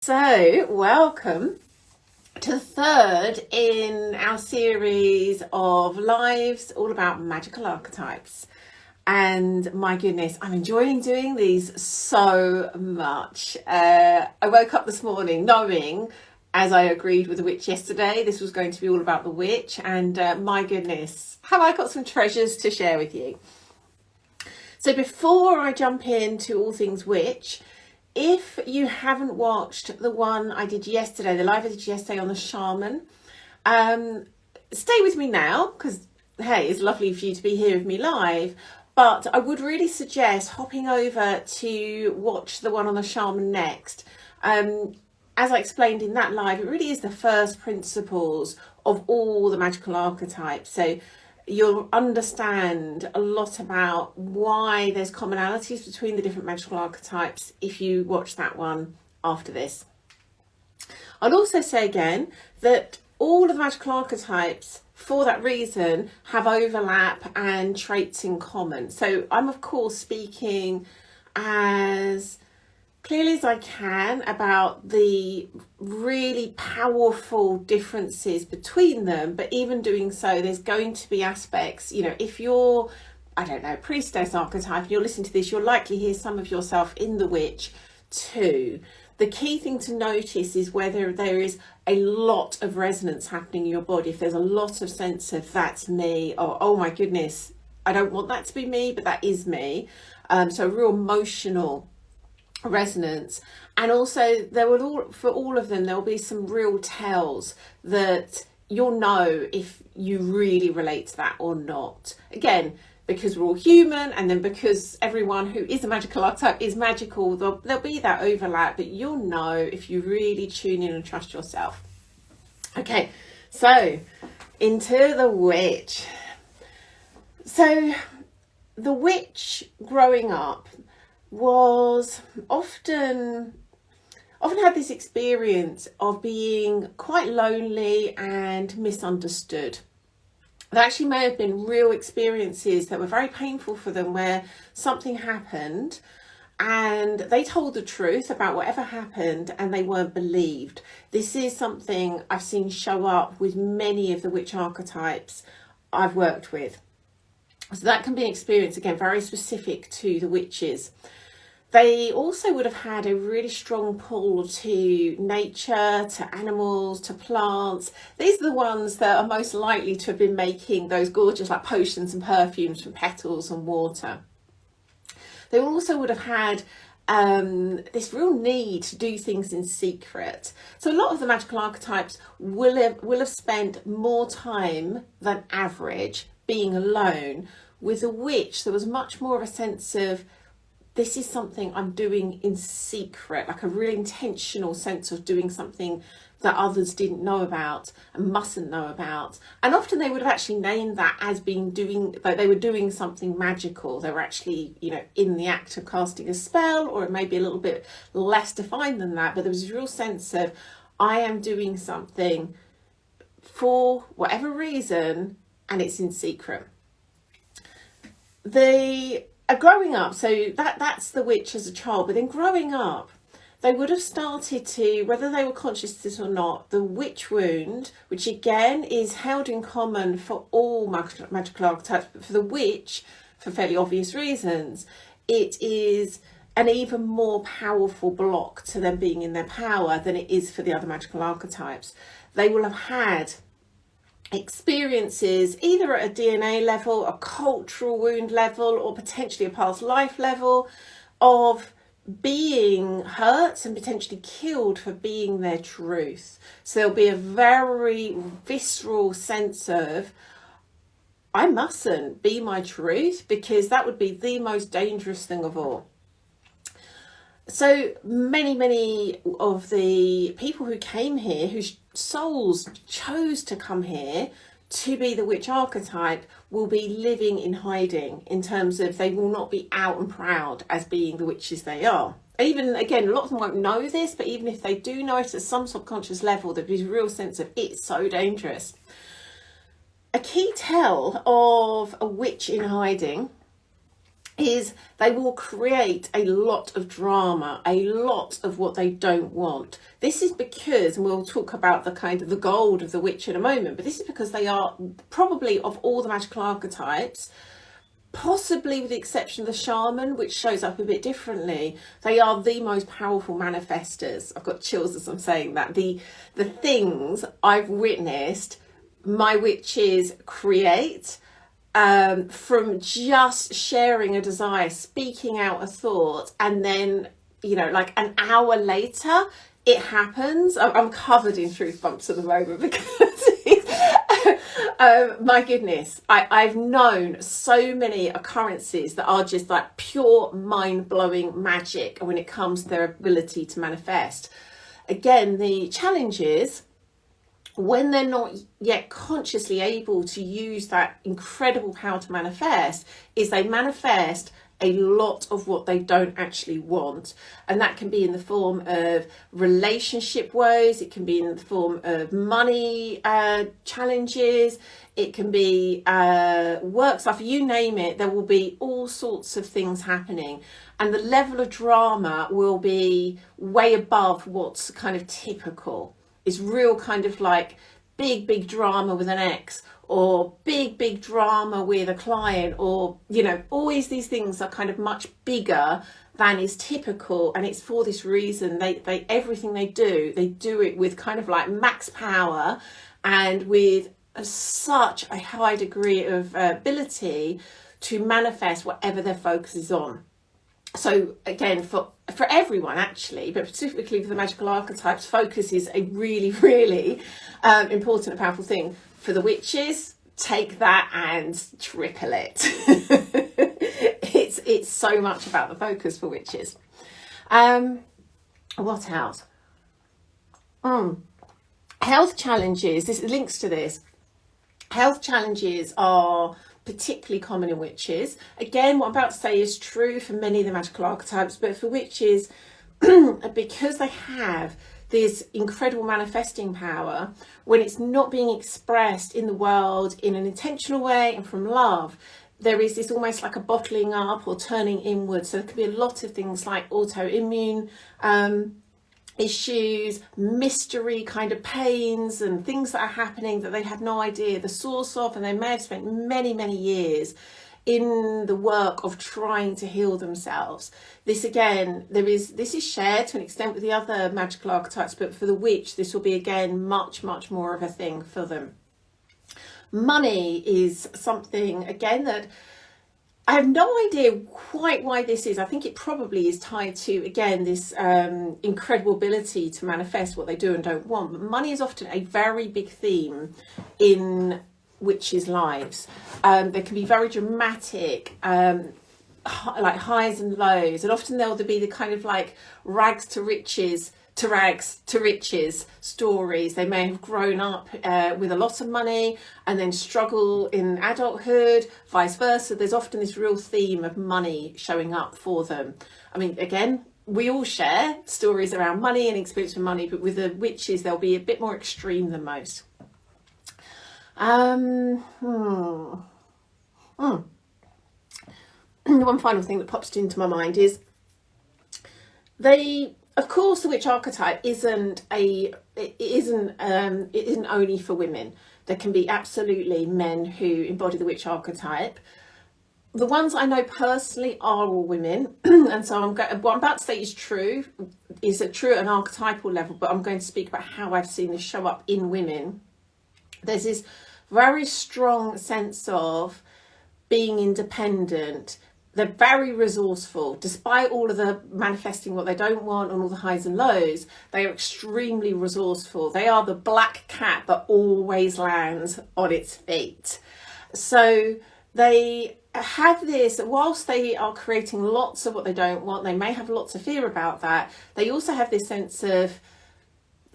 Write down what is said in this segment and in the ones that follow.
So, welcome to the third in our series of lives all about magical archetypes. And my goodness, I'm enjoying doing these so much. I woke up this morning knowing, as I agreed with the witch yesterday, this was going to be all about the witch. And my goodness, have I got some treasures to share with you. So before I jump into all things witch, if you haven't watched the one I did yesterday, the live I did yesterday on the shaman, stay with me now because, hey, it's lovely for you to be here with me live. But I would really suggest hopping over to watch the one on the shaman next. As I explained in that live, it really is the first principles of all the magical archetypes. So you'll understand a lot about why there's commonalities between the different magical archetypes if you watch that one after this. I'll also say again that all of the magical archetypes, for that reason, have overlap and traits in common. So I'm of course speaking as clearly as I can about the really powerful differences between them, but even doing so, there's going to be aspects, you know, if you're, I don't know, priestess archetype, and you're listening to this, you'll likely hear some of yourself in the witch too. The key thing to notice is whether there is a lot of resonance happening in your body. If there's a lot of sense of that's me, or oh my goodness, I don't want that to be me, but that is me. So real emotional resonance. And also for all of them, there will be some real tells that you'll know if you really relate to that or not. Again, because we're all human, and then because everyone who is a magical archetype is magical, there'll be that overlap, but you'll know if you really tune in and trust yourself. Okay, so into the witch. So the witch growing up was often had this experience of being quite lonely and misunderstood. There actually may have been real experiences that were very painful for them, where something happened and they told the truth about whatever happened and they weren't believed. This is something I've seen show up with many of the witch archetypes I've worked with. So that can be an experience, again, very specific to the witches. They also would have had a really strong pull to nature, to animals, to plants. These are the ones that are most likely to have been making those gorgeous like potions and perfumes from petals and water. They also would have had this real need to do things in secret. So a lot of the magical archetypes will have spent more time than average being alone. With a witch, there was much more of a sense of, this is something I'm doing in secret, like a really intentional sense of doing something that others didn't know about and mustn't know about. And often they would have actually named that as being like they were doing something magical. They were actually, you know, in the act of casting a spell, or it may be a little bit less defined than that, but there was a real sense of, I am doing something for whatever reason, and it's in secret. They are growing up, so that's the witch as a child, but then growing up, they would have started to, whether they were conscious of this or not, the witch wound, which again is held in common for all magical archetypes, but for the witch, for fairly obvious reasons, it is an even more powerful block to them being in their power than it is for the other magical archetypes. They will have had experiences either at a DNA level, a cultural wound level, or potentially a past life level of being hurt and potentially killed for being their truth. So there'll be a very visceral sense of, I mustn't be my truth, because that would be the most dangerous thing of all. So many of the people who came here, whose souls chose to come here to be the witch archetype, will be living in hiding, in terms of they will not be out and proud as being the witches they are. Even, again, a lot of them won't know this, but even if they do know it at some subconscious level, there'll be a real sense of, it's so dangerous. A key tell of a witch in hiding is they will create a lot of drama, a lot of what they don't want. This is because, and we'll talk about the kind of the gold of the witch in a moment, but this is because they are probably, of all the magical archetypes, possibly with the exception of the shaman, which shows up a bit differently, they are the most powerful manifestors. I've got chills as I'm saying that. The things I've witnessed my witches create, from just sharing a desire, speaking out a thought, and then, you know, like an hour later it happens. I'm covered in truth bumps at the moment because my goodness, I've known so many occurrences that are just like pure mind-blowing magic when it comes to their ability to manifest. Again, the challenge is when they're not yet consciously able to use that incredible power to manifest, is they manifest a lot of what they don't actually want. And that can be in the form of relationship woes, it can be in the form of money challenges, it can be work stuff, you name it, there will be all sorts of things happening. And the level of drama will be way above what's kind of typical. It's real kind of like big drama with an ex, or big drama with a client, or, you know, always these things are kind of much bigger than is typical. And it's for this reason, they everything they do it with kind of like max power and with such a high degree of ability to manifest whatever their focus is on. So again, for everyone actually, but specifically for the magical archetypes, focus is a really important and powerful thing. For the witches, take that and triple it. It's so much about the focus for witches. What else? Health challenges. This links to this. Health challenges are particularly common in witches. Again, what I'm about to say is true for many of the magical archetypes, but for witches, because they have this incredible manifesting power, when it's not being expressed in the world in an intentional way and from love, there is this almost like a bottling up or turning inward. So there could be a lot of things like autoimmune issues, mystery kind of pains, and things that are happening that they have no idea the source of, and they may have spent many years in the work of trying to heal themselves. This again, this is shared to an extent with the other magical archetypes, but for the witch this will be again much more of a thing for them. Money is something again that I have no idea quite why this is. I think it probably is tied to, again, this incredible ability to manifest what they do and don't want. But money is often a very big theme in witches' lives. They can be very dramatic, like highs and lows. And often there'll be the kind of like rags to riches stories. They may have grown up with a lot of money and then struggle in adulthood, vice versa. There's often this real theme of money showing up for them. I mean, again, we all share stories around money and experience with money, but with the witches, they'll be a bit more extreme than most. One final thing that pops into my mind is of course, the witch archetype isn't only for women. There can be absolutely men who embody the witch archetype. The ones I know personally are all women, and so what I'm about to say is true at an archetypal level, but I'm going to speak about how I've seen this show up in women. There's this very strong sense of being independent. They're very resourceful. Despite all of the manifesting what they don't want and all the highs and lows, they are extremely resourceful. They are the black cat that always lands on its feet. So they have this, whilst they are creating lots of what they don't want, they may have lots of fear about that. They also have this sense of,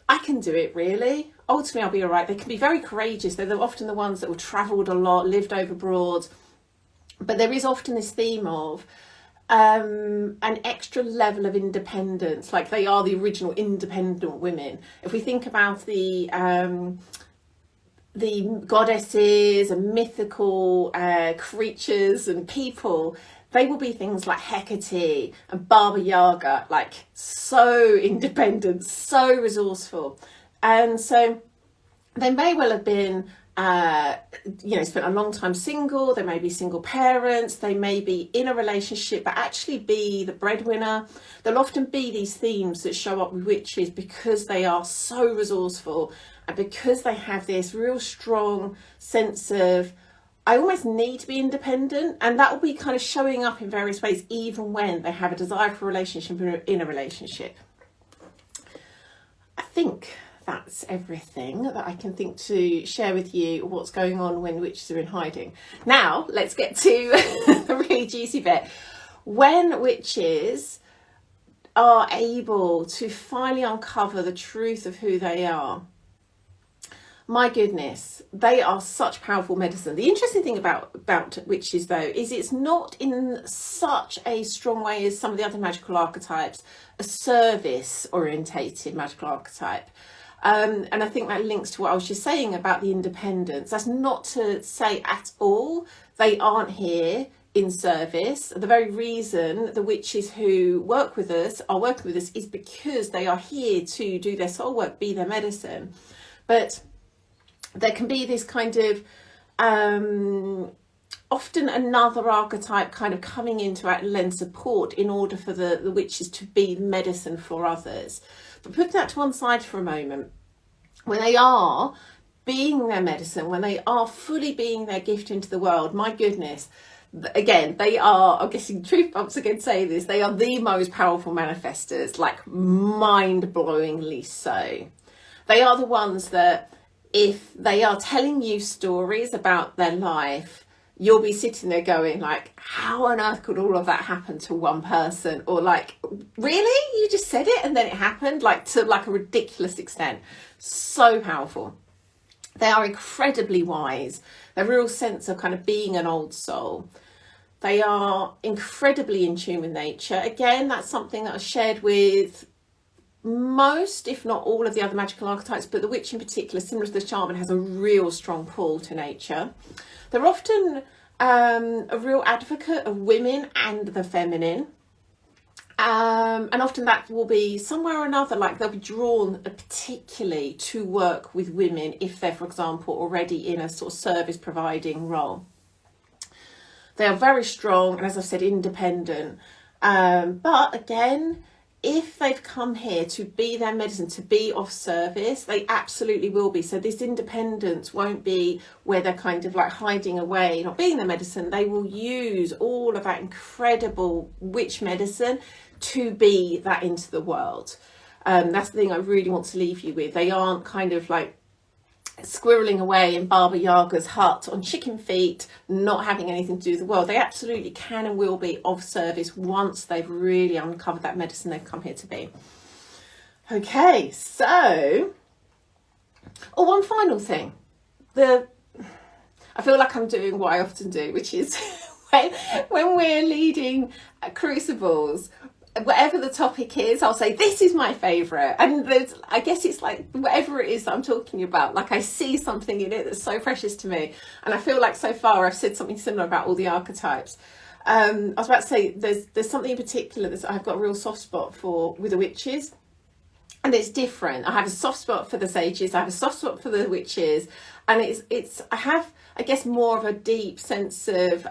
I can do it really. Ultimately, I'll be all right. They can be very courageous. They're often the ones that have travelled a lot, lived over abroad. But there is often this theme of an extra level of independence, like they are the original independent women. If we think about the goddesses and mythical creatures and people, they will be things like Hecate and Baba Yaga, like so independent, so resourceful. And so they may well have been, spent a long time single. They may be single parents. They may be in a relationship, but actually be the breadwinner. There'll often be these themes that show up with witches because they are so resourceful and because they have this real strong sense of, I almost need to be independent, and that will be kind of showing up in various ways, even when they have a desire for a relationship in a relationship. I think that's everything that I can think to share with you what's going on when witches are in hiding. Now, let's get to the really juicy bit. When witches are able to finally uncover the truth of who they are, my goodness, they are such powerful medicine. The interesting thing about witches, though, is it's not in such a strong way as some of the other magical archetypes, a service orientated magical archetype. And I think that links to what I was just saying about the independence. That's not to say at all they aren't here in service. The very reason the witches who work with us are working with us is because they are here to do their soul work, be their medicine. But there can be this kind of often another archetype kind of coming in to lend support in order for the witches to be medicine for others. But put that to one side for a moment. When they are being their medicine, when they are fully being their gift into the world, my goodness, again, they are, I'm guessing truth bumps again saying this, they are the most powerful manifestors, like mind-blowingly so. They are the ones that if they are telling you stories about their life, you'll be sitting there going like, how on earth could all of that happen to one person? Or like, really? You just said it and then it happened? Like to like a ridiculous extent. So powerful. They are incredibly wise. Their real sense of kind of being an old soul. They are incredibly in tune with nature. Again, that's something that I shared with most, if not all, of the other magical archetypes, but the witch in particular, similar to the shaman, has a real strong pull to nature. They're often a real advocate of women and the feminine. And often that will be somewhere or another, like they'll be drawn particularly to work with women if they're, for example, already in a sort of service providing role. They are very strong and, as I've said, independent. But again, if they've come here to be their medicine, to be of service, they absolutely will be. So this independence won't be where they're kind of like hiding away, not being their medicine. They will use all of that incredible witch medicine to be that into the world. That's the thing I really want to leave you with. They aren't kind of like squirreling away in Baba Yaga's hut on chicken feet, not having anything to do with the world. They absolutely can and will be of service once they've really uncovered that medicine they've come here to be. Okay, so, one final thing. I feel like I'm doing what I often do, which is when we're leading crucibles, whatever the topic is, I'll say, this is my favourite. And I guess it's like, whatever it is that I'm talking about, like I see something in it that's so precious to me. And I feel like so far I've said something similar about all the archetypes. I was about to say, there's something in particular that I've got a real soft spot for with the witches. And it's different. I have a soft spot for the sages. I have a soft spot for the witches. And I have, I guess, more of a deep sense of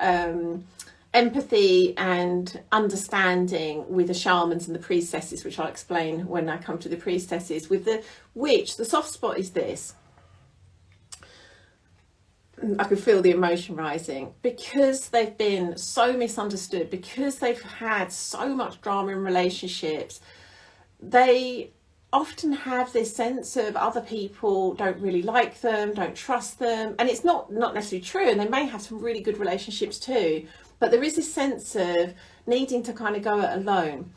empathy and understanding with the shamans and the priestesses, which I'll explain when I come to the priestesses. With the witch, the soft spot is this. I can feel the emotion rising because they've been so misunderstood, because they've had so much drama in relationships. They often have this sense of other people don't really like them, don't trust them, and it's not necessarily true, and they may have some really good relationships too. But there is this sense of needing to kind of go it alone.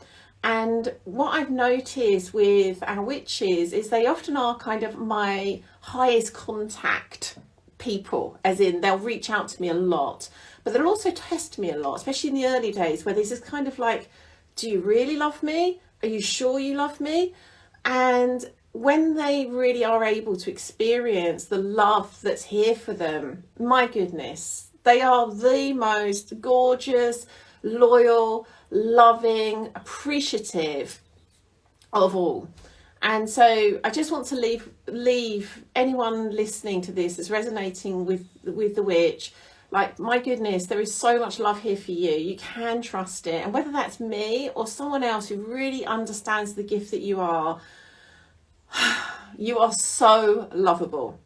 And what I've noticed with our witches is they often are kind of my highest contact people, as in they'll reach out to me a lot, but they'll also test me a lot, especially in the early days where there's this kind of like, do you really love me? Are you sure you love me? And when they really are able to experience the love that's here for them, my goodness, they are the most gorgeous, loyal, loving, appreciative of all. And so I just want to leave anyone listening to this that's resonating with the witch, like, my goodness, there is so much love here for you. You can trust it. And whether that's me or someone else who really understands the gift that you are so lovable.